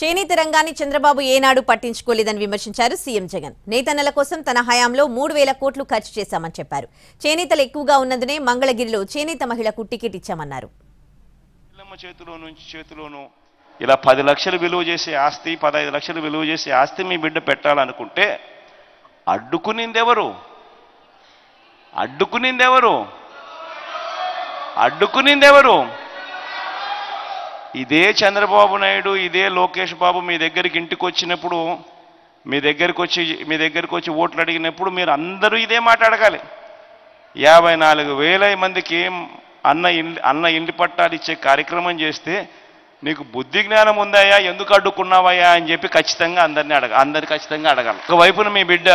చేనేత రంగాన్ని చంద్రబాబు ఏనాడు పట్టించుకోలేదని విమర్శించారు సీఎం జగన్. నేతన్నల కోసం తన హయాంలో 3000 కోట్లు ఖర్చు చేశామని చెప్పారు. చేనేతలు ఎక్కువగా ఉన్నందునే మంగళగిరిలో చేనేత మహిళకు టికెట్ ఇచ్చామన్నారు. చేతిలోను ఇలా 10 లక్షలు విలువ చేసే ఆస్తి 15 లక్షలు విలువ చేసే ఆస్తి మీ బిడ్డ పెట్టాలనుకుంటే అడ్డుకునిందెవరు? ఇదే చంద్రబాబు నాయుడు, ఇదే లోకేష్ బాబు మీ దగ్గరికి ఇంటికి వచ్చినప్పుడు, మీ దగ్గరికి వచ్చి ఓట్లు అడిగినప్పుడు మీరు అందరూ ఇదే మాట అడగాలి. 54,000 మందికి అన్న ఇంటి పట్టాలు ఇచ్చే కార్యక్రమం చేస్తే నీకు బుద్ధి జ్ఞానం ఉందాయా, ఎందుకు అడ్డుకున్నావయ్యా అని చెప్పి ఖచ్చితంగా అందరిని ఖచ్చితంగా అడగాలి. ఒకవైపున మీ బిడ్డ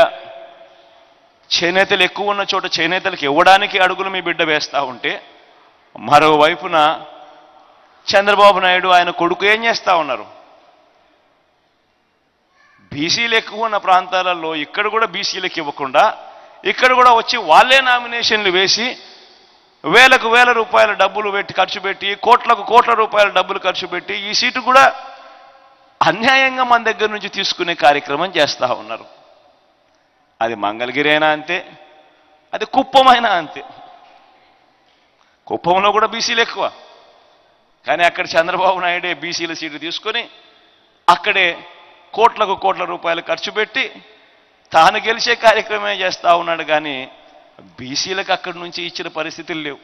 చేనేతలు ఎక్కువ ఉన్న చోట చేనేతలకు ఇవ్వడానికి అడుగులు మీ బిడ్డ వేస్తూ ఉంటే, మరోవైపున చంద్రబాబు నాయుడు ఆయన కొడుకు ఏం చేస్తూ ఉన్నారు? బీసీలు ఎక్కువ ఉన్న ప్రాంతాలలో ఇక్కడ కూడా బీసీలకు ఇవ్వకుండా ఇక్కడ కూడా వచ్చి వాళ్ళే నామినేషన్లు వేసి వేల రూపాయల డబ్బులు ఖర్చు పెట్టి కోట్ల రూపాయల డబ్బులు ఖర్చు పెట్టి ఈ సీటు కూడా అన్యాయంగా మన దగ్గర నుంచి తీసుకునే కార్యక్రమం చేస్తూ ఉన్నారు. అది మంగళగిరి అయినా అంతే, అది కుప్పం అయినా అంతే. కుప్పంలో కూడా బీసీలు ఎక్కువ, కానీ అక్కడ చంద్రబాబు నాయుడే బీసీల సీటు తీసుకొని అక్కడే కోట్ల రూపాయలు ఖర్చు పెట్టి తాను గెలిచే కార్యక్రమమే చేస్తూ ఉన్నాడు. కానీ బీసీలకు అక్కడి నుంచి ఇచ్చిన పరిస్థితులు లేవు.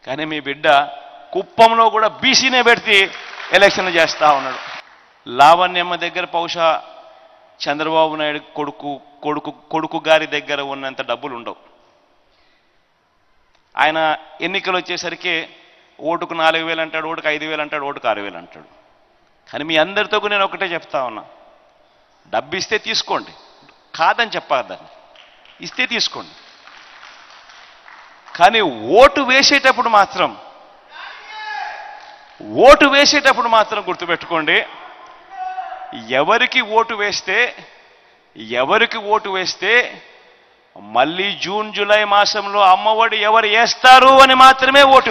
కానీ మీ బిడ్డ కుప్పంలో కూడా బీసీనే పెడితే ఎలక్షన్లు చేస్తూ ఉన్నాడు. లావణ్యమ్మ దగ్గర బహుశా చంద్రబాబు నాయుడు కొడుకు గారి దగ్గర ఉన్నంత డబ్బులు ఉండవు. ఆయన ఎన్నికలు వచ్చేసరికి ఓటుకు 4,000 అంటాడు, ఓటుకు 5,000 అంటాడు, ఓటుకు 6,000 అంటాడు. కానీ మీ అందరితో నేను ఒకటే చెప్తా ఉన్నా, డబ్బు ఇస్తే తీసుకోండి, కాదని చెప్పాదని, ఇస్తే తీసుకోండి. కానీ ఓటు వేసేటప్పుడు మాత్రం గుర్తుపెట్టుకోండి, ఎవరికి ఓటు వేస్తే మళ్ళీ జూన్ జూలై మాసంలో అమ్మఒడి ఎవరు వేస్తారు అని మాత్రమే ఓటు